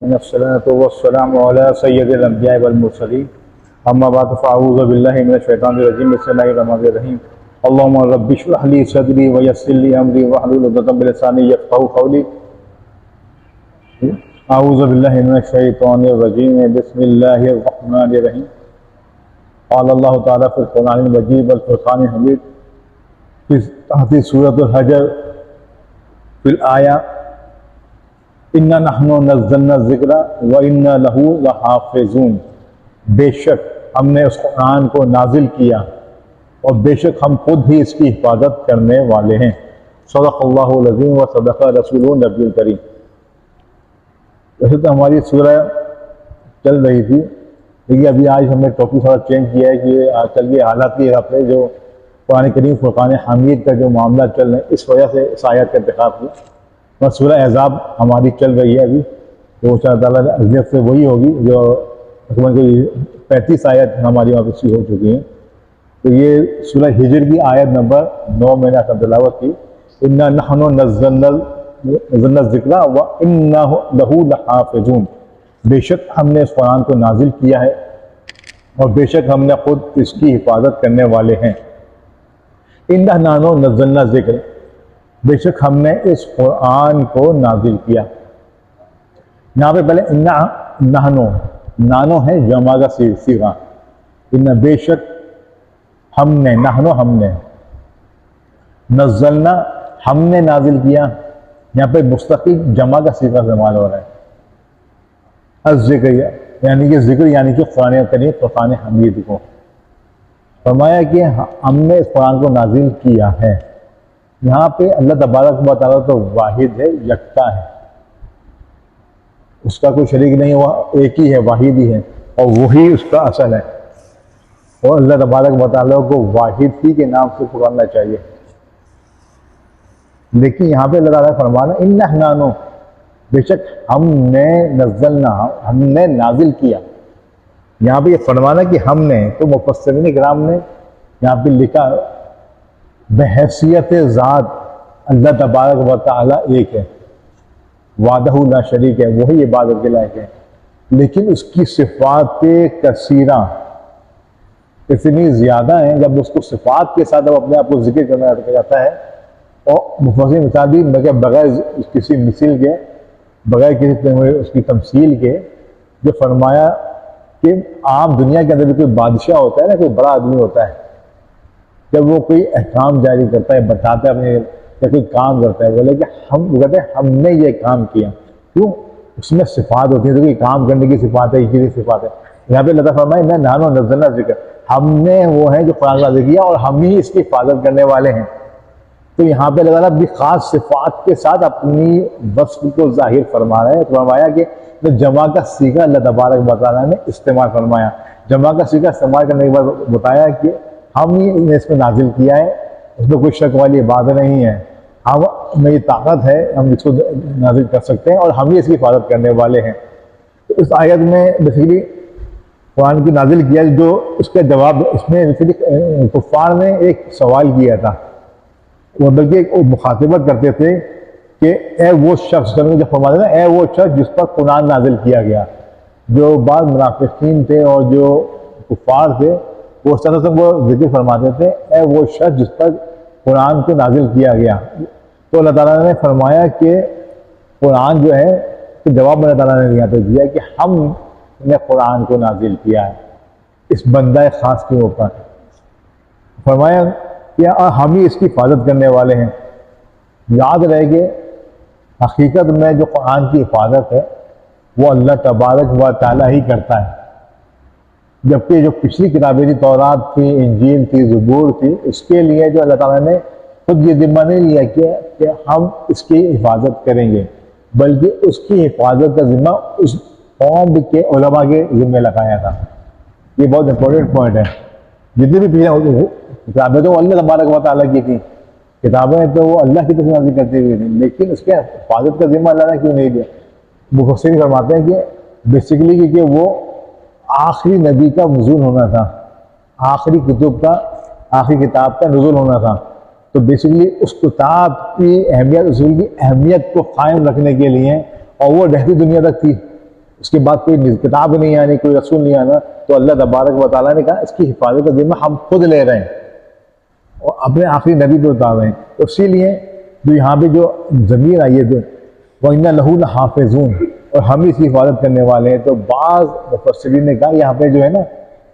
الصلاة والسلام على سید الانبیاء والمرسلین اما بعد فاعوذ باللہ من الشیطان الرجیم بسم اللہ الرحمن الرحیم اللہم رب اشرح لی صدری ویسر لی امری واحلل عقدۃ من لسانی یفقہوا قولی اعوذ باللہ من الشیطان الرجیم بسم اللہ الرحمن الرحیم قال اللہ تعالیٰ فی القرآن المجید والفرقان الحمید فی تحت سورۃ الحجر فی الآیہ اِنَّا نَحْنُ نَزَّلْنَا الذِّكْرَ وَإِنَّا لَهُ لَحَافِظُونَ، بے شک ہم نے اس قرآن کو نازل کیا اور بے شک ہم خود ہی اس کی حفاظت کرنے والے ہیں۔ صدق اللہ العظیم و صدق رسول النبی الکریم۔ ویسے تو ہماری سورہ چل رہی تھی، لیکن ابھی آج ہم نے ٹاپک تھوڑا چینج کیا ہے کہ آج کل کے حالات کے حساب سے جو قرآن کریم فرقان حمید کا جو معاملہ چل رہے ہیں، اس وجہ سے اس آیت کا انتخاب کیا۔ بس سورہ احزاب ہماری چل رہی ہے ابھی، تو ان شاء اللہ تعالیٰ اذیت سے وہی ہوگی جو تقریباً 35 آیت ہماری وہاں پہ ہو چکی ہیں۔ تو یہ سورہ ہجر کی آیت نمبر 9 میں نے تلاوت کی، اِنَّا نَحْنُ نَزَّلْنَا الذِّكْرَ وَإِنَّا لَهُ لَحَافِظُونَ، بے شک ہم نے اس قرآن کو نازل کیا ہے اور بے شک ہم نے خود اس کی حفاظت کرنے والے ہیں۔ اِنَّا نَحْنُ نَزَّلْنَا الذِّكْرَ، بے شک ہم نے اس قرآن کو نازل کیا۔ یہاں پہ پہلے نانو ہے جمع کا صیغہ، ان بے شک ہم نے، ہم نے، نزلنا ہم نے نازل کیا، یہاں پہ مستقل جمع کا صیغہ استعمال ہو رہا ہے۔ الذکر یعنی کہ ذکر یعنی کہ قرآن کریم فرقان حمید کو فرمایا کہ ہم نے اس قرآن کو نازل کیا ہے۔ یہاں پہ اللہ تبارک و تعالیٰ تو واحد ہے، یکتا ہے، اس کا کوئی شریک نہیں، وہ ایک ہی ہے، واحد ہی ہے، اور وہی اس کا اصل ہے، اور اللہ تبارک و تعالیٰ کو واحد ہی کے نام سے پکارنا چاہیے۔ لیکن یہاں پہ اللہ تعالیٰ فرمانا اِنَّا نَحْنُ، بے شک ہم نے، نزلنا ہم نے نازل کیا۔ یہاں پہ یہ فرمانا کہ ہم نے، تو مفسرین کرام نے یہاں پہ لکھا بحیثیت ذات اللہ تبارک و تعالیٰ ایک ہے، وحدہ لا شریک ہے، وہی عبادت کے لائق ہے، لیکن اس کی صفات کثیرہ اتنی زیادہ ہیں، جب اس کو صفات کے ساتھ اپنے آپ کو ذکر کرنا جاتا ہے، اور مفسرین مثال دی بغیر کسی مثل کے، بغیر کسی اس کی تمثیل کے، جو فرمایا کہ عام دنیا کے اندر بھی کوئی بادشاہ ہوتا ہے نا، کوئی بڑا آدمی ہوتا ہے، جب وہ کوئی احکام جاری کرتا ہے، بتاتا ہے اپنے، یا کوئی کام کرتا ہے، بولے کہ ہم کہتے ہیں ہم نے یہ کام کیا، کیوں؟ اس میں صفات ہوتی ہیں، تو کوئی کام کرنے کی صفات ہے، ایک کی صفات ہے۔ یہاں پہ اللہ تعالیٰ فرمائے اِنَّا نَحْنُ نَزَّلْنَا الذِّكْرَ، ہم نے وہ ہیں جو قرآن نازل کیا اور ہم ہی اس کی حفاظت کرنے والے ہیں۔ تو یہاں پہ اللہ تعالیٰ بھی خاص صفات کے ساتھ اپنی وصف کو ظاہر فرما رہے ہیں۔ فرمایا کہ جمع کا صیغہ اللہ تبارک و تعالیٰ نے استعمال فرمایا، جمع کا صیغہ استعمال کرنے کے بعد بتایا کہ ہم ہی نے اس کو نازل کیا ہے، اس میں کوئی شک والی بات نہیں ہے، ہم میں یہ طاقت ہے، ہم اس کو نازل کر سکتے ہیں اور ہم ہی اس کی حفاظت کرنے والے ہیں۔ تو اس آیت میں بیسیکلی قرآن کی نازل کیا، جو اس کا جواب، اس میں بیسیکلی کفار نے ایک سوال کیا تھا، وہ بلکہ مخاطبت کرتے تھے کہ اے وہ شخص، جب فرماتے ہیں اے وہ شخص جس پر قرآن نازل کیا گیا، جو بعض منافقین تھے اور جو کفار تھے، وہ اس طرح سے وہ ذکر فرماتے تھے اے وہ شخص جس پر قرآن کو نازل کیا گیا۔ تو اللہ تعالیٰ نے فرمایا کہ قرآن جو ہے، کہ جواب اللہ تعالیٰ نے یہاں پہ دیا کہ ہم نے قرآن کو نازل کیا ہے اس بندہ خاص کے اوپر، فرمایا کہ ہم ہی اس کی حفاظت کرنے والے ہیں۔ یاد رہے کہ حقیقت میں جو قرآن کی حفاظت ہے وہ اللہ تبارک و تعالیٰ ہی کرتا ہے، جبکہ جو پچھلی کتابیں تھی، تورات تھی، انجیل تھی، زبور تھی، اس کے لیے جو اللہ تعالیٰ نے خود یہ ذمہ نہیں لیا کہ ہم اس کی حفاظت کریں گے، بلکہ اس کی حفاظت کا ذمہ اس قوم کے علماء کے ذمہ لگایا تھا۔ یہ بہت امپورٹنٹ پوائنٹ ہے۔ جتنی بھی کتابیں تو وہ اللہ تبارک و تعالیٰ کی تھیں، کتابیں تو وہ اللہ کی طرف نازل کرتی ہوئی تھیں، لیکن اس کے حفاظت کا ذمہ اللہ نے کیوں نہیں دیا؟ مفسرین فرماتے ہیں کہ بیسیکلی کیونکہ وہ آخری نبی کا نزول ہونا تھا، آخری کتاب کا نزول ہونا تھا، تو بیسیکلی اس کتاب کی اہمیت، اصول کی اہمیت کو قائم رکھنے کے لیے، اور وہ رہتی دنیا تک تھی، اس کے بعد کوئی کتاب نہیں آنی، کوئی رسول نہیں آنا، تو اللہ تبارک و تعالیٰ نے کہا اس کی حفاظت کا ذمہ ہم خود لے رہے ہیں اور اپنے آخری نبی پہ اتار رہے ہیں. تو اسی لیے جو یہاں پہ جو ضمیر آئی ہے تو وَإِنَّ لَهُ لَحَافِظُونَ، اور ہم اس کی حفاظت کرنے والے ہیں. تو بعض مفسرین نے کہا یہاں پہ جو ہے نا،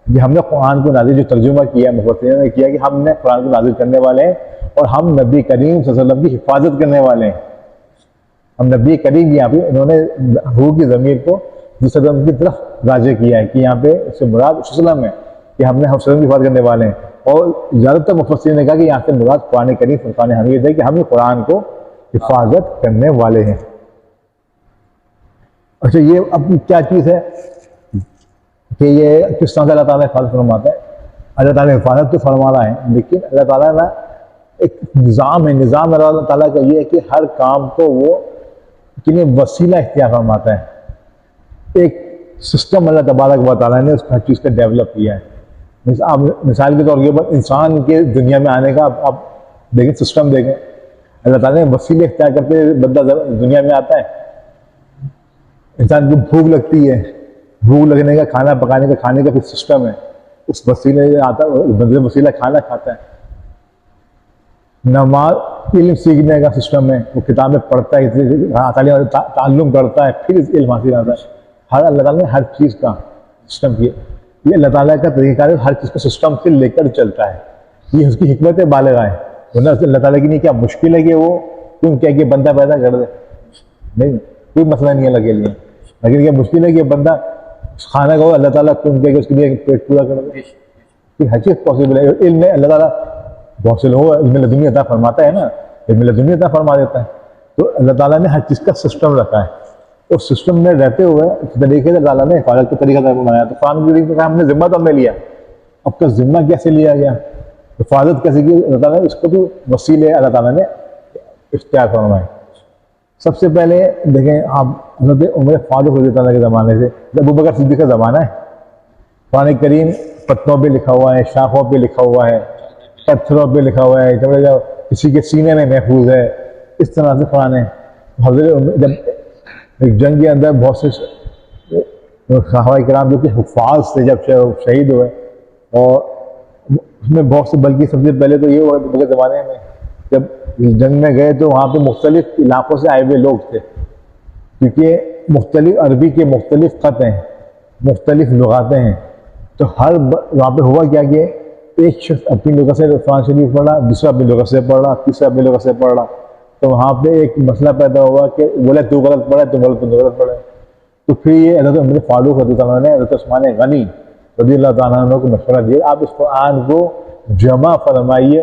جو ہم نے قرآن کو نازل، جو ترجمہ کیا مفسرین نے کیا کہ ہم نے قرآن کو نازل کرنے والے ہیں اور ہم نبی کریم صلی اللہ علیہ وسلم کی حفاظت کرنے والے ہیں. ہم نبی کریم یہاں پہ انہوں نے روح کی ضمیر کو جس وسلم کی طرف راجع کیا ہے کہ یہاں پہ اس سے مراد وسلم ہے کہ ہم نے وسلم کی حفاظت کرنے والے ہیں. اور زیادہ تر مفسرین نے کہا کہ یہاں سے مراد قرآن کریم فرقان حمید ہے کہ ہم قرآن کو حفاظت کرنے والے ہیں. اچھا یہ اب کیا چیز ہے کہ یہ کس طرح سے اللہ تعالیٰ حفاظت فرماتا ہے؟ اللہ تعالیٰ حفاظت تو فرما رہا ہے، لیکن اللہ تعالیٰ نا ایک نظام ہے. نظام اللہ تعالیٰ کا یہ ہے کہ ہر کام کو وہ کے لیے وسیلہ اختیار فرماتا ہے. ایک سسٹم اللہ تبارک و تعالیٰ نے اس ہر چیز کا ڈیولپ کیا ہے. مثال کے طور پر انسان کے دنیا میں آنے کا آپ دیکھیں، سسٹم دیکھیں. اللہ تعالیٰ نے وسیلے اختیار کرتے بندہ دنیا میں آتا ہے. انسان کو بھوک لگتی ہے، بھوک لگنے کا کھانا پکانے کا کھانے کا پھر سسٹم ہے، اس وسیلے سے آتا ہے، بندے وسیلہ کھانا کھاتا ہے. نماز علم سیکھنے کا سسٹم ہے، وہ کتابیں پڑھتا ہے، تعلم کرتا ہے، پھر علم حاصل آتا ہے. ہر اللہ تعالیٰ نے ہر چیز کا سسٹم کیا. یہ اللہ تعالیٰ کا طریقہ کار ہر چیز کا سسٹم سے لے کر چلتا ہے. یہ اس کی حکمت بالغہ ہے. ورنہ اللہ تعالیٰ کی نہیں کیا مشکل ہے کہ وہ تم کیا کہ بندہ پیدا کر دے؟ نہیں، کوئی مسئلہ نہیں ہے اللہ کے لیے. لیکن یہ مشکل ہے کہ بندہ کھانا کھاؤ، اللہ تعالیٰ تم کیا کہ اس کے لیے پیٹ پورا کر دے. پھر ہر چیز پاسبل ہے. علم میں اللہ تعالیٰ بہت سے لوگوں علم لدنی عطا فرماتا ہے نا، علم لدنی عطا فرما دیتا ہے. تو اللہ تعالیٰ نے ہر چیز کا سسٹم رکھا ہے. اس سسٹم میں رہتے ہوئے اس طریقے سے اللہ تعالیٰ نے حفاظت کا طریقہ بنایا. تو قرآن کریم نے کہا ہم نے ذمہ تو ہم نے لیا. اب کا ذمہ کیسے لیا گیا، حفاظت کیسے کی؟ اللہ تعالیٰ نے اس کو بھی وسیلے اللہ تعالیٰ نے اختیار فرمائے. سب سے پہلے دیکھیں آپ حضرت عمر فاروق رضی اللہ عنہ کے زمانے سے، جب ابوبکر صدیق کا زمانہ ہے، قرآن کریم پتوں پہ لکھا ہوا ہے، شاخوں پہ لکھا ہوا ہے، پتھروں پہ لکھا ہوا ہے، کسی کے سینے میں محفوظ ہے. اس طرح سے قرآن ہے. حضرت جب ایک جنگ کے اندر بہت سے صحابہ کرام جو کہ حفاظ تھے جب شہید ہوئے، اور اس میں بہت سے، بلکہ سب سے پہلے تو یہ ہوا ابوبکر کے زمانے میں جب جنگ میں گئے تو وہاں پہ مختلف علاقوں سے آئے ہوئے لوگ تھے، کیونکہ مختلف عربی کے مختلف خط ہیں، مختلف لغاتیں ہیں. تو وہاں پہ ہوا کیا کہ ایک شخص اپنی لغت سے قرآن شریف پڑھا، دوسرا اپنی لغت سے پڑھ رہا، تیسرا اپنی لغت سے پڑھ رہا. تو وہاں پہ ایک مسئلہ پیدا ہوا کہ بولے تو غلط پڑھے، تو غلط پڑھے. تو پھر یہ حضرت عمر فاروق رضی اللہ عنہ نے حضرت عثمان غنی رضی اللہ تعالیٰ عنہ کو مشورہ دیا، آپ اس قرآن کو جمع فرمائیے،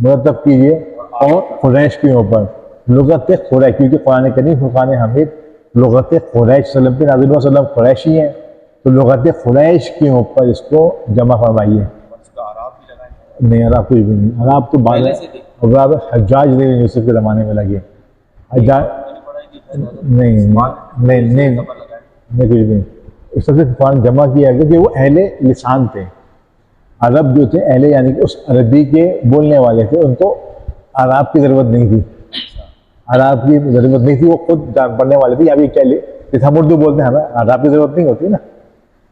مرتب کیجیے، اور قریش کے اوپر لغت قریش، کیونکہ قرآن کریم فرقان حمید لغت قریش صلی اللہ علیہ وسلم قریشی ہیں، تو لغت قریش کے اوپر اس کو جمع فرمائیے. نہیں عرب کچھ بھی نہیں، عرب تو بعد حجاج بن یوسف کے زمانے میں لگے. حجاج نہیں کچھ بھی. اس طرح سے قرآن جمع کیا گیا کہ وہ اہل لسان تھے، عرب جو تھے اہل، یعنی کہ اس عربی کے بولنے والے تھے، ان کو عرب کی ضرورت نہیں تھی. عرب کی ضرورت نہیں تھی، وہ خود جان پڑھنے والے تھے. یا بھی جیسے ہم اردو بولتے ہیں، ہمیں عرب کی ضرورت نہیں ہوتی نا،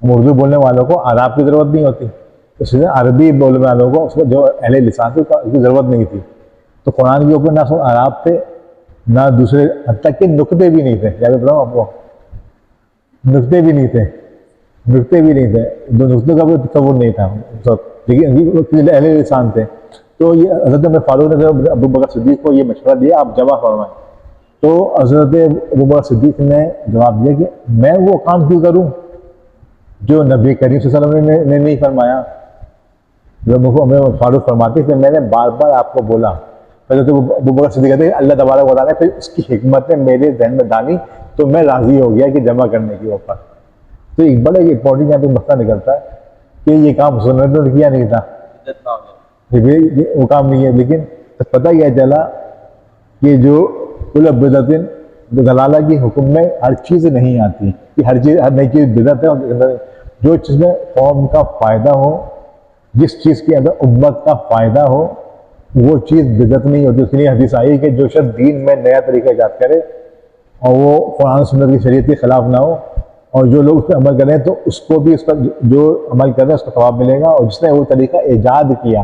ہم اردو بولنے والوں کو عرب کی ضرورت نہیں ہوتی. اس لیے عربی بولنے والوں کو اس میں جو اہل لسان تھے اس کی ضرورت نہیں تھی. تو قرآن کے اوپر نہ صرف عرب تھے، نہ دوسرے، حتیٰ کہ نقطے بھی نہیں تھے. کیا بتاؤں آپ کو، نقطے بھی نہیں تھے، دو نقطوں کا بھی تصور نہیں تھا، لیکن اہل لسان تھے. تو یہ حضرت عمر فاروق نے ابوبکر صدیق کو یہ مشورہ دیا آپ جمع فرمائیں. تو حضرت ابوبکر صدیق نے جواب دیا کہ میں وہ کام کیوں کروں جو نبی کریم صلی اللہ علیہ وسلم نے نہیں فرمایا. جب عمر فاروق فرماتے کہ میں نے بار بار آپ کو بولا. حضرت ابوبکر صدیق کہتے ہیں کہ اللہ تبارک و تعالیٰ نے پھر اس کی حکمت نے میرے ذہن میں ڈالی تو میں راضی ہو گیا کہ جمع کرنے کے اوپر. تو ایک بڑا امپورٹنٹ یہاں پہ مسئلہ نکلتا ہے کہ یہ کام سنت نے کیا نہیں تھا، وہ کام نہیں ہے. لیکن پتہ کیا چلا کہ جو کل بدعت دلالہ کی حکم میں ہر چیز نہیں آتی، کہ ہر نئی چیز بدعت ہے. جو چیز میں قوم کا فائدہ ہو، جس چیز کے اندر امت کا فائدہ ہو، وہ چیز بدعت نہیں ہوتی. اس لیے حدیث آئی کہ جو شخص دین میں نیا طریقہ ایجاد کرے اور وہ قرآن سنت کی شریعت کے خلاف نہ ہو، اور جو لوگ اس پہ عمل کریں تو اس کو بھی اس کا جو عمل کر رہے ہیں اس کا ثواب ملے گا، اور جس نے وہ طریقہ ایجاد کیا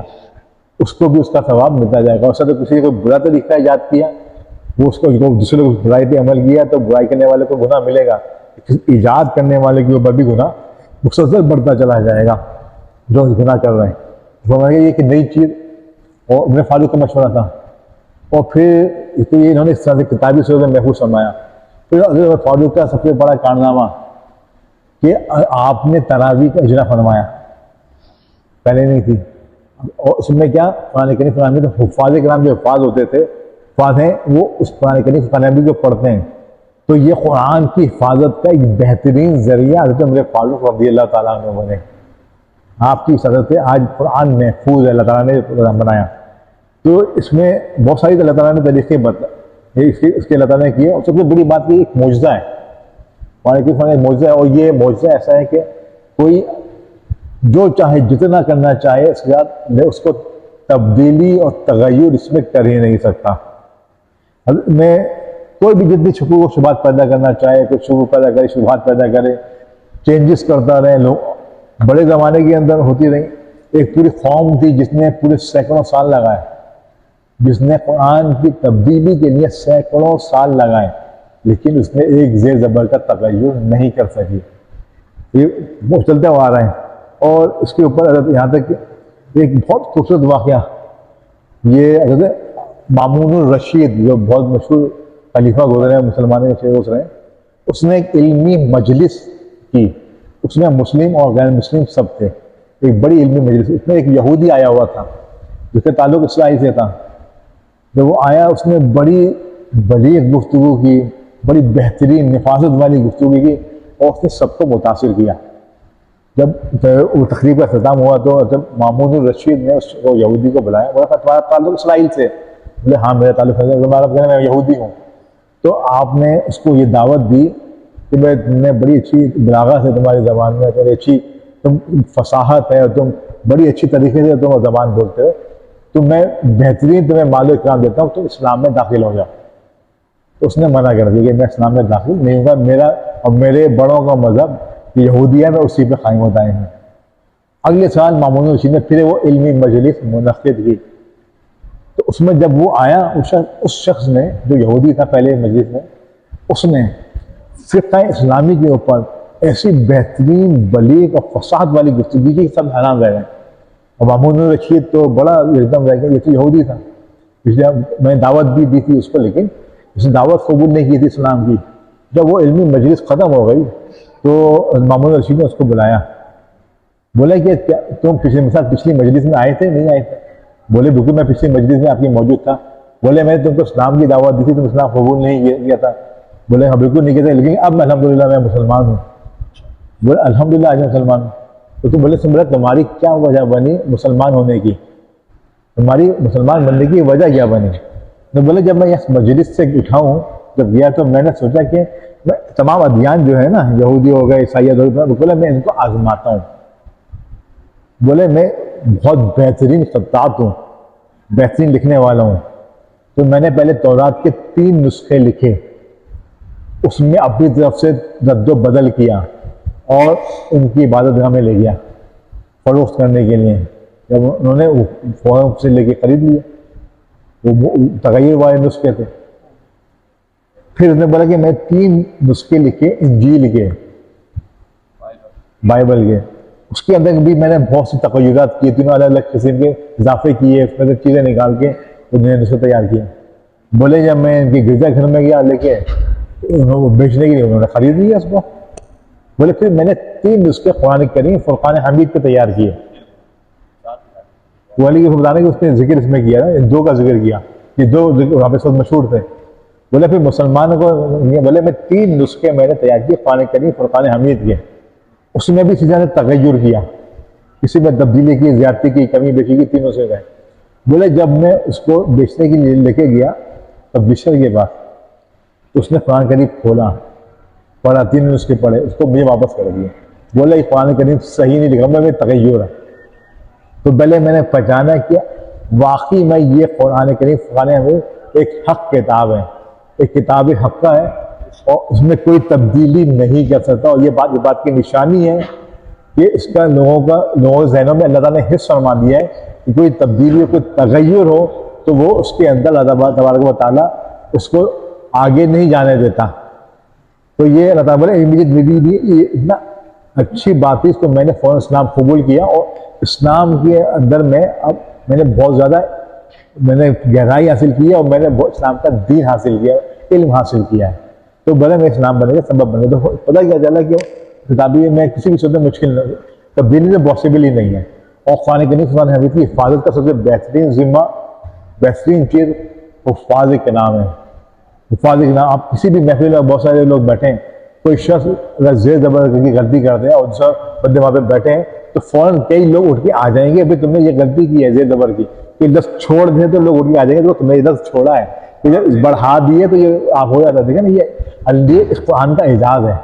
اس کو بھی اس کا ثواب ملتا جائے گا۔ اور تو کسی نے کوئی برا طریقہ ایجاد کیا، وہ اس کو دوسرے لوگ برائی پہ عمل کیا تو برائی کرنے والے کو گناہ ملے گا، ایجاد کرنے والے کے اوپر بھی گناہ مسلسل بڑھتا چلا جائے گا جو گناہ کر رہے ہیں۔ فرمایا یہ کہ نئی چیز، اور ابن فاروق کا مشورہ تھا، اور پھر یہ انہوں نے اس طرح سے کتابی صورت میں محفوظ فرمایا۔ پھر حضرت فاروق کا سب سے بڑا کارنامہ کہ آپ نے تراویح کا اجرا فرمایا، پہلے نہیں تھی، اور اس میں کیا قرآن کریم فرمانے تو حفاظ کرام جو حفاظ ہوتے تھے، حفاظ ہیں وہ اس قرآن کریم فرمانے کو پڑھتے ہیں، تو یہ قرآن کی حفاظت کا ایک بہترین ذریعہ حضرت عمر فاروق رضی اللہ تعالیٰ عنہ بنے۔ آپ کی صدر سے آج قرآن محفوظ ہے، اللہ تعالیٰ نے بنایا۔ تو اس میں بہت ساری اللہ تعالیٰ نے طریقے اس کے اللہ تعالیٰ نے کیے، اور سب سے بڑی بات کہ ایک معجزہ ہے، قرآن کی فرمانے معجزہ ہے، اور یہ معجزہ ایسا ہے کہ کوئی جو چاہے جتنا کرنا چاہے اس کے بعد اس کو تبدیلی اور تغیر اس میں کر ہی نہیں سکتا۔ میں کوئی بھی جتنی شکوک و شبہات پیدا کرنا چاہے، کوئی شکوک پیدا کرے، شبہات پیدا کرے، چینجز کرتا رہے لوگ۔ بڑے زمانے کے اندر ہوتی رہی، ایک پوری قوم تھی جس نے پورے سینکڑوں سال لگائے، جس نے قرآن کی تبدیلی کے لیے سینکڑوں سال لگائے، لیکن اس نے ایک زیر زبر کا تغیر نہیں کر سکی۔ یہ وہ چلتے ہوا آ رہے ہیں، اور اس کے اوپر یہاں تک کہ ایک بہت خوبصورت واقعہ، یہ حضرت مامون الرشید جو بہت مشہور خلیفہ گزرے ہیں، مسلمانوں سے گزرے ہیں، اس نے ایک علمی مجلس کی، اس میں مسلم اور غیر مسلم سب تھے، ایک بڑی علمی مجلس۔ اس میں ایک یہودی آیا ہوا تھا جس کا تعلق اسرائیل سے تھا۔ جب وہ آیا اس نے بڑی بلیغ گفتگو کی، بڑی بہترین نفاذت والی گفتگو کی، اور اس نے سب کو متاثر کیا۔ جب وہ تقریب کا اختتام ہوا تو جب مامون الرشید نے اس کو یہودی کو بلایا، بولا تمہارا تعلق اسرائیل سے؟ بولے ہاں میرا تعلق ہے، میں یہودی ہوں۔ تو آپ نے اس کو یہ دعوت دی کہ میں بڑی اچھی بلاغت ہے تمہاری زبان میں، بڑی اچھی تم فصاحت ہے، اور تم بڑی اچھی طریقے سے تم زبان بولتے ہو، تو میں بہترین تمہیں مال و اکرام دیتا ہوں، تو اسلام میں داخل ہو جاؤ۔ تو اس نے منع کر دیا کہ میں اسلام میں داخل نہیں ہوگا، میرا اور میرے بڑوں کا مذہب یہودی ہے، میں اسی پہ قائم ہوتا ہے۔ اگلے سال مامون الرشید نے پھر وہ علمی مجلس منعقد کی، تو اس میں جب وہ آیا، اس شخص نے جو یہودی تھا پہلے مجلس میں، اس نے فقہ اسلامی کے اوپر ایسی بہترین بلیغ اور فصاحت والی گفتگو کی، سب حیران رہ گئے۔ اور مامون الرشید تو بڑا ایک دم رہ گیا، یہ تو یہودی تھا، اس لیے میں نے دعوت بھی دی تھی اس کو، لیکن اس نے دعوت قبول نہیں کی تھی اسلام کی۔ جب وہ علمی مجلس ختم ہو گئی تو مامون الرشید نے اس کو بلایا، بولا کہ تم پچھلی مجلس میں آئے تھے نہیں آئے تھے؟ بولے بالکل میں پچھلی مجلس میں آپ کی موجود تھا۔ بولے میں نے تم کو اسلام کی دعوت دی تھی، تم اسلام قبول نہیں کیا تھا۔ بولے ہاں بالکل نہیں کیا تھا، لیکن اب الحمدللہ میں مسلمان ہوں۔ بولے الحمدللہ آج میں مسلمان ہوں۔ تو تم بولے تمہاری کیا وجہ بنی مسلمان ہونے کی، تمہاری مسلمان بننے کی وجہ کیا بنی؟ تو بولے جب میں اس مجلس سے اٹھا ہوں، جب گیا تو میں نے سوچا کہ میں تمام ادیان جو ہے نا، یہودی ہو گئے، عیسائیت ہو گئے، بولے میں ان کو آزماتا ہوں۔ بولے میں بہت بہترین خطاط ہوں، بہترین لکھنے والا ہوں، تو میں نے پہلے تورات کے 3 نسخے لکھے، اس میں اپنی طرف سے رد و بدل کیا، اور ان کی عبادت گاہ میں لے گیا فروخت کرنے کے لیے۔ جب انہوں نے فوراً سے لے کے خرید لیے، وہ تغیر والے نسخے تھے۔ پھر اس نے بولا کہ میں 3 نسخے لکھے انجیل کے، بائبل کے، اس کے اندر بھی میں نے بہت سی تغیرات کیے، تینوں الگ الگ قسم کے اضافے کیے، اس میں سے چیزیں نکال کے انہوں نے نسخے تیار کیے۔ بولے جب میں ان کے گرجا گھر میں گیا لے کے بیچنے کے لیے، انہوں نے خرید لیا اس کو۔ بولے پھر میں نے 3 نسخے قرآن کریم فرقان حمید پہ تیار کیے، والی کو بتانے کہ اس نے ذکر اس میں کیا نا، 2 کا ذکر کیا، یہ 2 وہاں پہ سب مشہور تھے۔ بولے پھر مسلمانوں کو بولے میں 3 نسخے میں نے تیار کیے قرآن کریم فرقان حمید کے، اس میں بھی چیزوں نے تغیر کیا، کسی میں تبدیلی کی، زیادتی کی، کمی بیشی کی، تینوں سے گئے۔ بولے جب میں اس کو بیچنے کے لیے لے کے گیا پبلشر کے پاس، تو اس نے قرآن کریم کھولا، پڑھا، 3 نسخے پڑھے، اس کو مجھے واپس کر دیا۔ بولا یہ قرآن کریم صحیح نہیں لکھا، میں تغیر ہے۔ تو پہلے میں نے پہچانا کہ واقعی میں یہ قرآن کریم فرقان حمید ایک حق کتاب ہے، ایک کتاب حق کا ہے، اور اس میں کوئی تبدیلی نہیں کر سکتا. اور یہ بات کی نشانی ہے کہ اس کا لوگوں کے ذہنوں میں اللہ تعالیٰ نے حص فرما دیا ہے کہ کوئی تبدیلی کوئی تغیر ہو تو وہ اس کے اندر اللہ تبارک و تعالیٰ اس کو آگے نہیں جانے دیتا. تو یہ اللہ تعالیٰ نے یہ اتنا اچھی بات ہے, اس کو میں نے فوراً اسلام قبول کیا. اور اسلام کے اندر میں اب میں نے بہت زیادہ گہرائی حاصل کی ہے, اور میں نے اسلام کا دین حاصل کیا, علم حاصل کیا ہے. تو بڑے میں اسلام بنے گا, سبب بنے گا. تو پتہ کیا چلا کہ کتابی میں کسی بھی صورت میں مشکل نہیں, تبدیلی سے پاسبل ہی نہیں ہے. اور قرآن کریم قرآن حدیث کی حفاظت کا سب سے بہترین ذمہ, بہترین چیز حفاظ کے نام ہے. حفاظ کے نام, آپ کسی بھی محفل میں بہت سارے لوگ بیٹھے ہیں, کوئی شخص اگر زیر زبر کی غلطی کرتے ہیں اور دوسرا بندے وہاں پہ بیٹھے ہیں تو فوراً کئی لوگ اٹھ کے آ جائیں گے, ابھی تم نے یہ غلطی کی ہے زیر زبر کی, کہ لفظ چھوڑ دیں تو لوگ اٹھ کے آ جائیں گے تو تم نے یہ لفظ چھوڑا ہے, جب بڑھا دیے تو یہ آپ ہو جاتا. دیکھیں نا, یہ اس قرآن کا اعجاز ہے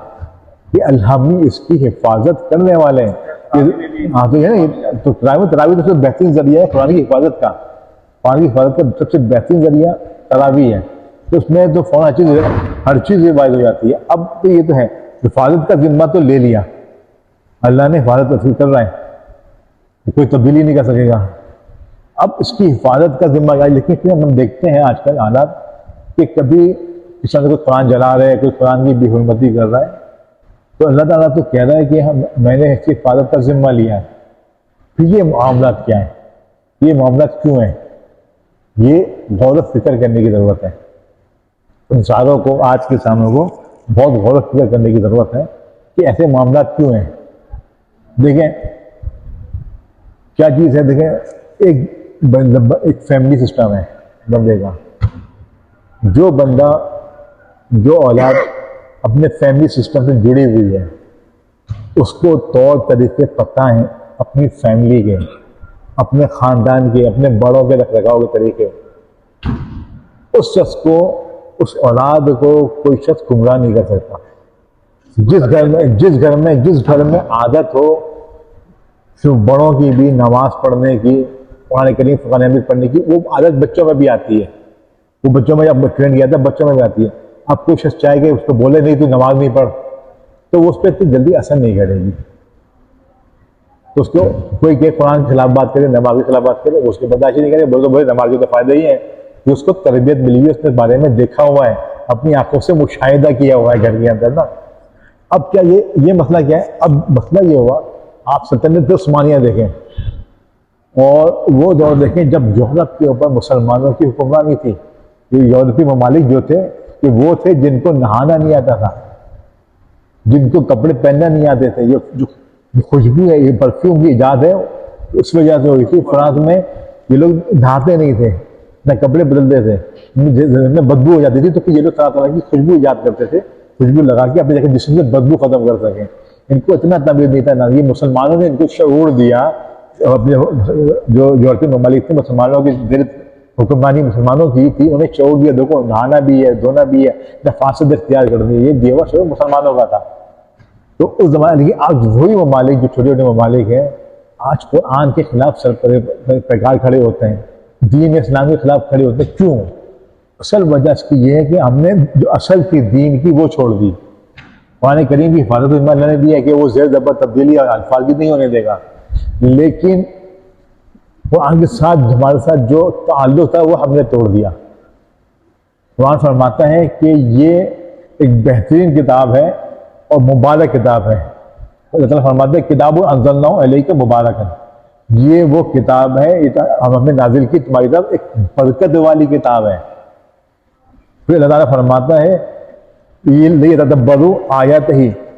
کہ الہامی اس کی حفاظت کرنے والے ہیں. ہاں تو یہ نا, تو تراویح سب سے بہترین ذریعہ ہے قرآن کی حفاظت کا. قرآن کی حفاظت کا سب سے بہترین ذریعہ تراویح ہے. تو اس میں تو فوراً ہر چیز واحد ہو جاتی ہے. اب تو یہ تو ہے, حفاظت کا ذمہ تو لے لیا, اللہ نے حفاظت وصول کر رہا ہے, کوئی تبدیلی نہیں کر سکے گا. اب اس کی حفاظت کا ذمہ ہے. لیکن پھر ہم دیکھتے ہیں آج کل حالات کہ کبھی کسی طرح کوئی قرآن جلا رہا ہے, کوئی قرآن کی بے حرمتی کر رہا ہے, تو اللہ تعالیٰ تو کہہ رہا ہے کہ میں نے اس کی حفاظت کا ذمہ لیا ہے. پھر یہ معاملات کیا ہیں, یہ معاملات کیوں ہیں, یہ غور و فکر کرنے کی ضرورت ہے. انسانوں کو, آج کے کسانوں کو بہت غور و فکر کرنے کی ضرورت ہے کہ ایسے معاملات کیوں ہیں. دیکھیں کیا چیز ہے, دیکھیں ایک فیملی سسٹم ہے بندے کا. جو بندہ, جو اولاد اپنے فیملی سسٹم سے جڑی ہوئی ہے, اس کو طور طریقے پتہ ہیں اپنی فیملی کے, اپنے خاندان کے, اپنے بڑوں کے رکھ رکھاؤ کے طریقے. اس شخص کو, اس اولاد کو کوئی شخص گمراہ نہیں کر سکتا. جس گھر میں عادت ہو صرف بڑوں کی بھی نماز پڑھنے کی, قرآن کریم فقہ حدیث پڑھنے کی, وہ عادت بچوں میں بھی آتی ہے. وہ بچوں میں جب ٹرینڈ کیا تھا بچوں میں بھی آتی ہے. اب کوئی شخص چاہے کہ اس کو بولے نہیں تو نماز نہیں پڑھ, تو وہ اس پہ اتنی جلدی اثر نہیں کرے گی. تو اس کو کوئی کہ قرآن کے خلاف بات کرے, نماز کے خلاف بات کرے, وہ اس کی برداشت نہیں کرے. بولے نماز کے تو فائدہ ہی ہے کہ اس کو تربیت ملی ہے, اس کے بارے میں دیکھا ہوا ہے, اپنی آنکھوں سے مشاہدہ کیا ہوا ہے گھر کے اندر نا. اب کیا یہ مسئلہ کیا ہے, اب مسئلہ یہ ہوا, آپ سلطنت عثمانیہ دیکھیں اور وہ دور دیکھیں جب یورپ کے اوپر مسلمانوں کی حکمرانی تھی. یہ یورپی ممالک جو تھے کہ وہ تھے جن کو نہانا نہیں آتا تھا, جن کو کپڑے پہننا نہیں آتے تھے. جو خوشبو ہے, یہ پرفیوم کی ایجاد ہے, اس وجہ سے ہوئی تھی. فرانس میں یہ لوگ نہاتے نہیں تھے, نہ کپڑے بدلتے تھے, میں بدبو ہو جاتی تھی, تو یہ لوگ طرح طرح کی خوشبو ایجاد کرتے تھے, خوشبو لگا کے اپنے جسم سے بدبو ختم کر سکیں. ان کو اتنا تعبیر نہیں تھا نا. یہ مسلمانوں نے ان کو شعور دیا, اپنے جو یورپی ممالک تھے مسلمانوں کی حکمرانی مسلمانوں کی تھی, انہیں شعور دیا دیکھو نہانا بھی ہے, دھونا بھی ہے, نفاست اختیار کرنی ہے. یہ دیوا شعور مسلمانوں کا تھا. تو اس زمانے لیکن آج وہی ممالک جو چھوٹے چھوٹے ممالک ہیں آج قرآن کے خلاف سر پیکار کھڑے ہوتے ہیں, دین اسلام کے خلاف کھڑے ہوتے ہیں. کیوں؟ اصل وجہ اس کی یہ ہے کہ ہم نے جو اصل کی دین کی وہ چھوڑ دی. قرآن کریم کی حفاظت اللہ نے دی ہے کہ وہ زیر زبر تبدیلی اور الفاظ نہیں ہونے دے گا, لیکن قرآن کے ساتھ ہمارے ساتھ جو تعلق تھا وہ ہم نے توڑ دیا. قرآن فرماتا ہے کہ یہ ایک بہترین کتاب ہے اور مبارک کتاب ہے. اللہ تعالیٰ فرماتے ہیں کتاب انزلناہ الیک مبارک, یہ وہ کتاب ہے ہم نے نازل کی تمہاری طرف, ایک برکت والی کتاب ہے. پھر اللہ تعالیٰ فرماتا ہے لیتدبروا آیاتہ,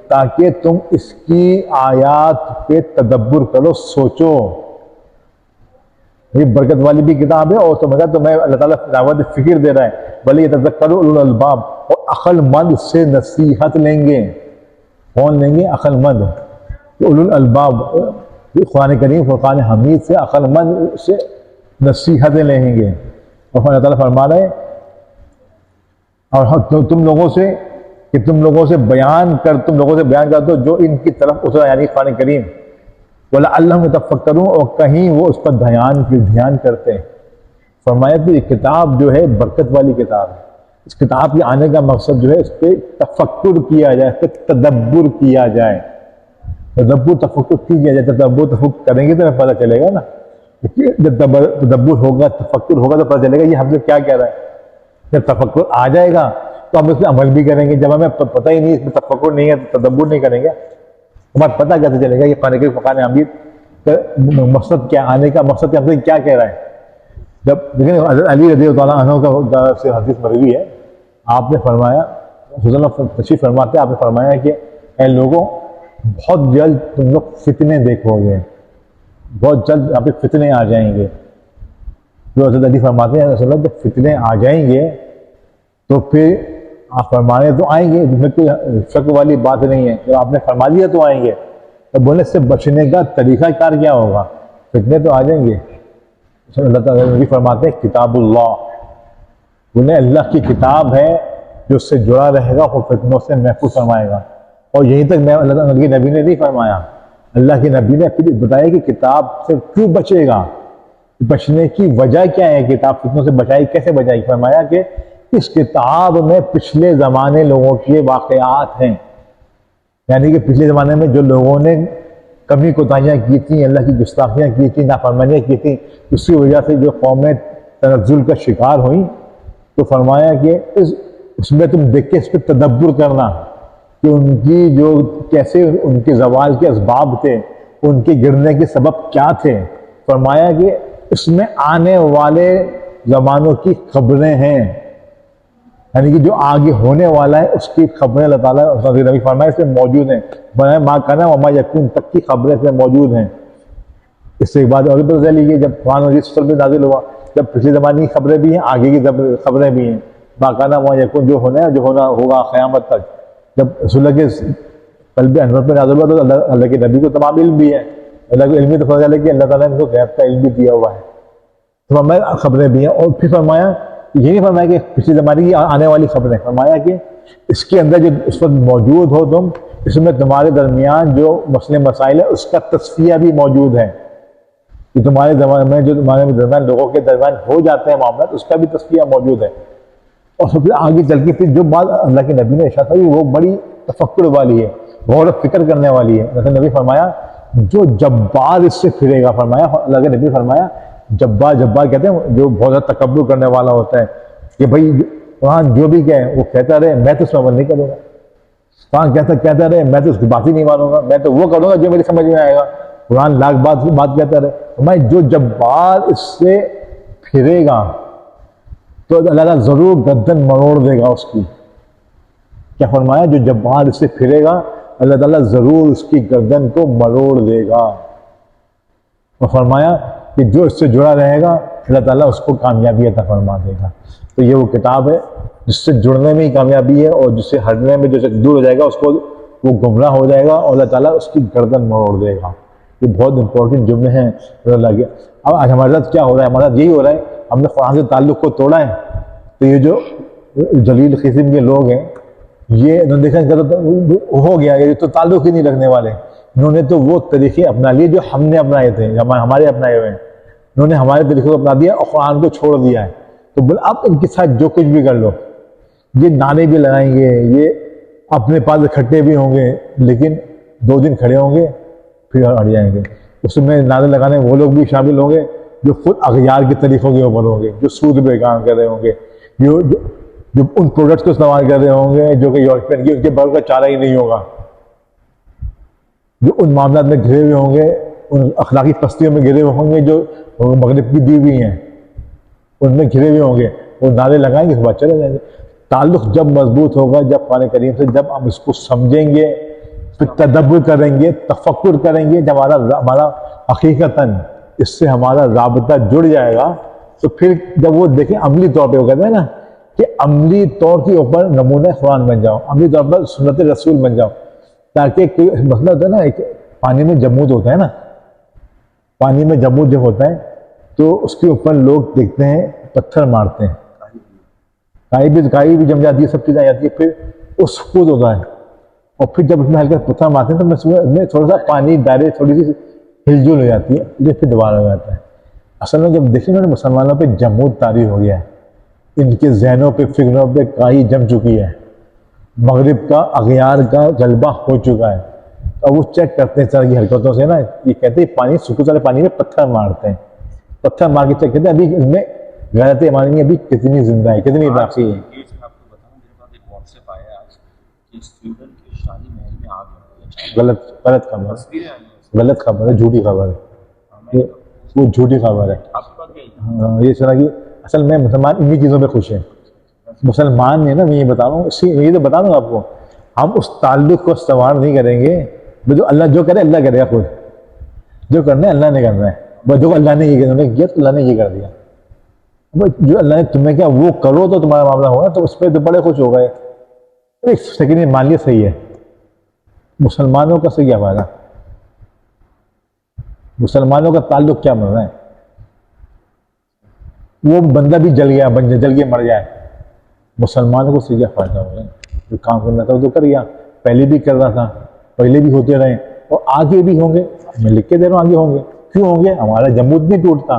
تاکہ تم اس کی آیات پہ تدبر کرو, سوچو. یہ برکت والی بھی کتاب ہے اور تمہیں اللہ تعالیٰ دعوت فکر دے رہا ہے. بھلے یتذکر اولو الالباب, اور عقل مند سے نصیحت لیں گے. کون لیں گے؟ عقل مند. اولو الالباب قرآن کریم فرقان حمید سے عقل مند سے نصیحتیں لیں گے. اور اللہ تعالیٰ فرما رہے ہیں اور تم لوگوں سے بیان کر دو جو ان کی طرف اترا, یعنی قرآن کریم. وَلَعَلَّهُمْ يَتَفَكَّرُونَ, اور کہیں وہ اس پر دھیان کرتے ہیں. فرمایا کہ یہ کتاب جو ہے برکت والی کتاب ہے, اس کتاب کے آنے کا مقصد جو ہے اس پہ تفکر کیا جائے، اس پہ تدبر کیا جائے. تدبر تفکر کیوں کیا جائے؟ تدبر تفکر کریں گے تو ہمیں پتہ چلے گا نا. جب تدبر ہوگا، تفکر ہوگا تو پتہ چلے گا یہ ہم سے کیا کہہ رہا ہے. جب تفکر آ جائے گا تو ہم اس پہ عمل بھی کریں گے. جب ہمیں پتہ ہی نہیں، اس میں تفکر نہیں ہے تو تدبر نہیں کریں گے، ہمیں پتہ کیسے چلے گا یہ قرآن کریم فقان حمید کا مقصد کیا، آنے کا مقصد ہم سے کیا کہہ رہا ہے. جب دیکھیں حضرت علی رضی اللہ عنہ کا سے حدیث مروی ہے، آپ نے فرمایا، رسول اللہ تشریف فرماتے آپ نے فرمایا کہ اے لوگوں، بہت جلد تم لوگ فتنے دیکھو گے، بہت جلد آپ کے فتنے آ جائیں گے. جو حضرت علی فرماتے ہیں رسول اللہ جب فتنے آ جائیں گے تو پھر آپ فرمانے تو آئیں گے، جس میں کوئی شک والی بات نہیں ہے، جب آپ نے فرما دیا تو آئیں گے. تو بولنے سے بچنے کا طریقہ کار کیا ہوگا؟ فتنے تو آ جائیں گے. اللہ تعالیٰ بھی فرماتے ہیں کتاب اللہ، انہیں اللہ کی کتاب ہے جو اس سے جڑا رہے گا وہ فتنوں سے محفوظ فرمائے گا. اور یہیں تک میں اللہ تعالیٰ کے نبی نے نہیں فرمایا، اللہ کے نبی نے پھر بتایا کہ کتاب سے کیوں بچے گا، بچنے کی وجہ کیا ہے، کتاب فتنوں سے بچائی کیسے بچائی. فرمایا کہ اس کتاب میں پچھلے زمانے لوگوں کے واقعات ہیں، یعنی کہ پچھلے زمانے میں جو لوگوں نے کمی کوتاہیاں کی تھیں، اللہ کی گستاخیاں کی تھیں، نافرمانیاں کی تھیں، اس کی وجہ سے جو قومیں تنزل کا شکار ہوئیں، تو فرمایا کہ اس میں تم دیکھ کے اس پہ تدبر کرنا کہ ان کی جو کیسے ان کے زوال کے اسباب تھے، ان کے گرنے کے سبب کیا تھے. فرمایا کہ اس میں آنے والے زمانوں کی خبریں ہیں، یعنی کہ جو آگے ہونے والا ہے اس کی خبریں اللہ تعالیٰ نبی فرمایا اس میں موجود ہیں. ماں کہنا وما یکون تک کی خبریں اس میں موجود ہیں. اس سے ایک بات اور بھی پتہ چلی کہ جب قرآن مجید میں نازل ہوا، جب پچھلے زمانے کی خبریں بھی ہیں، آگے کی خبریں بھی ہیں. باقاعدہ وہاں یکون جو ہونا ہے، جو ہونا ہوگا قیامت تک. جب رسول اللہ کے قلب انور پہ نازل ہوا تو اللہ کے نبی کو تمام علم بھی ہے، اللہ کے علم تو پتہ چلا کہ اللہ تعالیٰ نے ان کو غیب کا علم بھی دیا ہوا ہے. تو فرمایا خبریں بھی ہیں. اور پھر فرمایا یہ نہیں فرمایا کہ پچھلے زمانے کی آنے والی خبریں، فرمایا کہ اس کے اندر جو اس وقت موجود ہو تم، اس میں تمہارے درمیان جو مسئلے مسائل ہے اس کا تصفیہ بھی موجود ہے، کہ تمہارے زمانے میں جو تمہارے درمیان لوگوں کے درمیان ہو جاتے ہیں معاملات، اس کا بھی تصفیہ موجود ہے. اور پھر آگے چل کے پھر جو بات اللہ کے نبی نے ارشاد کی وہ بڑی تفکر والی ہے، غور و فکر کرنے والی ہے. جیسے نبی فرمایا جو جبار اس سے پھرے گا، فرمایا اللہ کے نبی فرمایا جبار کہتے ہیں جو بہت زیادہ تکبر کرنے والا ہوتا ہے، کہ بھائی قرآن جو بھی کہے وہ کہتا رہے، میں تو اس پر عمل نہیں کروں گا. قرآن کہتا رہے، میں تو اس کی بات ہی نہیں مانوں گا، میں تو وہ کروں گا جو میری سمجھ میں آئے گا. قرآن لاکھ بات کہتا رہے. میں جو جبار اس سے پھرے گا تو اللہ تعالیٰ ضرور گردن مروڑ دے گا اس کی. کیا فرمایا؟ جو جبار اس سے پھرے گا اللہ تعالیٰ ضرور اس کی گردن کو مروڑ دے گا. اور فرمایا کہ جو اس سے جڑا رہے گا اللہ تعالیٰ اس کو کامیابی عطا فرما دے گا. تو یہ وہ کتاب ہے جس سے جڑنے میں ہی کامیابی ہے، اور جس سے ہٹنے میں جو دور ہو جائے گا اس کو وہ گمراہ ہو جائے گا اور اللہ تعالیٰ اس کی گردن مروڑ دے گا. یہ بہت امپورٹنٹ جملے ہیں اللہ کے. اب آج ہمارے ساتھ کیا ہو رہا ہے؟ ہمارے ساتھ یہی ہو رہا ہے، ہم نے قرآن سے تعلق کو توڑا ہے. تو یہ جو جلیل قسم کے لوگ ہیں، یہ انہوں نے دیکھا ہو گیا، یہ تو تعلق ہی نہیں رکھنے والے. انہوں نے تو وہ طریقے اپنا لیے جو ہم نے اپنائے تھے، ہمارے اپنائے ہوئے ہیں. انہوں نے ہمارے طریقے کو اپنا دیا اور قرآن کو چھوڑ دیا ہے. تو بول اب ان کے ساتھ جو کچھ بھی کر لو، یہ نعرے بھی لگائیں گے، یہ اپنے پاس اکٹھے بھی ہوں گے، لیکن 2 دن کھڑے ہوں گے پھر ہٹ جائیں گے. اس میں نعرے لگانے وہ لوگ بھی شامل ہوں گے جو خود اغیار کے طریقوں کے اوپر ہوں گے، جو سود پہ کام کر رہے ہوں گے، جو ان پروڈکٹس کو استعمال کر رہے ہوں گے جو کہ یورپین کی ان کے بغل کا چارہ ہی نہیں ہوگا، جو ان معاملات میں گھرے ہوئے ہوں گے، ان اخلاقی پستیوں میں گھرے ہوئے ہوں گے جو مغرب کی دی ہوئی ہیں، ان میں گھرے ہوئے ہوں گے. وہ نعرے لگائیں گے اس کے بعد چلے جائیں گے. تعلق جب مضبوط ہوگا، جب قرآن کریم سے جب ہم اس کو سمجھیں گے، پھر تدبر کریں گے، تفکر کریں گے، جب ہمارا حقیقتاً اس سے ہمارا رابطہ جڑ جائے گا، تو پھر جب وہ دیکھیں عملی طور پہ، وہ کہتے ہیں نا کہ عملی طور کے اوپر نمونہ قرآن بن جاؤ، عملی طور پر سنت رسول بن جاؤ. تاکہ کوئی مسئلہ ہوتا ہے نا، ایک پانی میں جمود ہوتا ہے نا، پانی میں جمود جب ہوتا ہے تو اس کے اوپر لوگ دیکھتے ہیں پتھر مارتے ہیں، کائی بھی جم جاتی ہے، سب چیزیں آ جاتی ہے، پھر وہ سکوت ہوتا ہے. اور پھر جب اس میں ہلکا پتھر مارتے ہیں تو میں تھوڑا سا پانی دائرے تھوڑی سی ہل جل ہو جاتی ہے، پھر دوبارہ ہو جاتا ہے. اصل میں جب دیکھیں نا مسلمانوں پہ جمود طاری ہو گیا ہے، ان کے ذہنوں پہ فکروں پہ کائی جم چکی ہے، مغرب کا اغیار کا غلبہ ہو چکا ہے. اور وہ چیک کرتے ہیں اس طرح کی حرکتوں سے نا، یہ کہتے ہیں پانی سکوت والے پانی میں پتھر مارتے ہیں، پتھر مار کے چیک کرتے ہیں ابھی اس میں غیرت ایمانی ابھی کتنی زندہ ہے، کتنی باقی ہے. یہ میں آپ کو بتاؤں، میرے پاس ایک واٹس ایپ آیا آج کہ سویڈن کے شاہی محل میں آگ لگی ہے. غلط خبر، تصویریں آئی ہیں. غلط خبر ہے، جھوٹی خبر ہے، وہ جھوٹی خبر ہے. آپ کے پاس کیا یہ سنا کہ اصل میں مسلمان انہی چیزوں پہ خوش ہیں. مسلمان نے نا، میں یہ بتا رہا ہوں، یہ تو بتا دوں آپ کو، ہم اس تعلق کو استوار نہیں کریں گے. جو اللہ جو کرے اللہ کرے گا، خود جو کرنا ہے اللہ نے کرنا ہے. بس جو اللہ نے یہ کیا تو اللہ نے یہ کر دیا. جو اللہ نے تمہیں کیا وہ کرو تو تمہارا معاملہ ہوگا، تو اس پہ تو بڑے خوش ہو گئے. ایک سیکنڈ مالیت صحیح ہے، مسلمانوں کا سے کیا فائدہ؟ مسلمانوں کا تعلق کیا مر رہا ہے؟ وہ بندہ بھی جل گیا، جل کے مر جائے، مسلمانوں کو سے کیا فائدہ ہو رہا ہے؟ جو کام کرنا تھا وہ تو کر گیا، پہلے بھی کر رہا تھا، پہلے بھی ہوتے رہے اور آگے بھی ہوں گے. میں لکھ کے دے رہا ہوں آگے ہوں گے. کیوں ہوں گے؟ ہمارا جمود نہیں ٹوٹتا،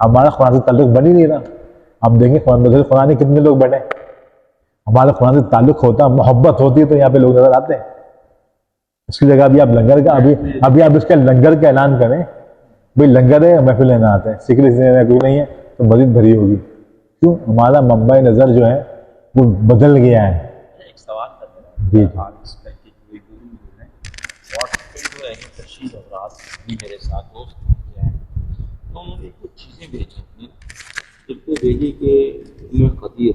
ہمارا قرآن سے تعلق بن ہی نہیں رہا. ہم دیکھیں قرآن میں کتنے لوگ بنے. ہمارا قرآن سے تعلق ہوتا، محبت ہوتی ہے تو یہاں پہ لوگ نظر آتے ہیں. اس کی جگہ ابھی آپ لنگر کا ابھی آپ اس کا لنگر کا اعلان کریں، بھائی لنگر ہے، محفل لینا آتا ہے، سکھ لینا کوئی نہیں ہے تو مزید بھری ہوگی. کیوں؟ ہمارا منبع نظر جو ہے وہ بدل گیا ہے. ایک سوال کر رہا جی ہوں، اس میں کہ کوئی گرو مل رہے ہیں واٹس پہ جو ہے تشریح حضرات بھی میرے ساتھ دوست کیا ہے، تو انہوں نے کچھ چیزیں بھیجی، ایک تو بھیجی کہ میں خطیب